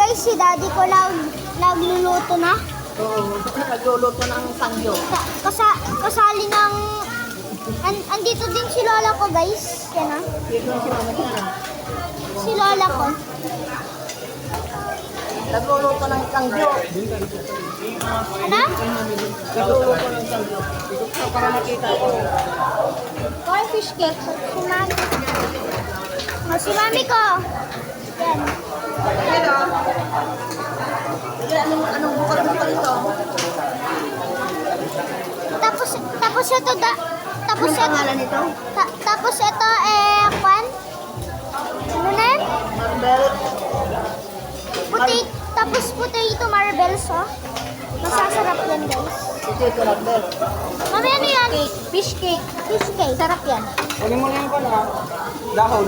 guys, si daddy ko nagluluto na. Oo, nagluluto ng sangyo. Kasali ng... andito din si lola ko guys. Yan ah. Dito si mama niya. Si lola ko. Nagluluto ng sangyo. Ano? Nagluluto ng sangyo. Para makita ko. Corn fish cake. Si mami. Oh, si mami ko. Yan. Pero, anong bukal mo pa rito? Tapos ito Anong pangalan nito? tapos ito kwan? Ano na yun? Marble. Tapos potato marbles, oh. Masasarap yan, guys. Potato marble. Mami, ano yan? Fish cake. Fish cake. Sarap yan. Kunin mo na yung dahon.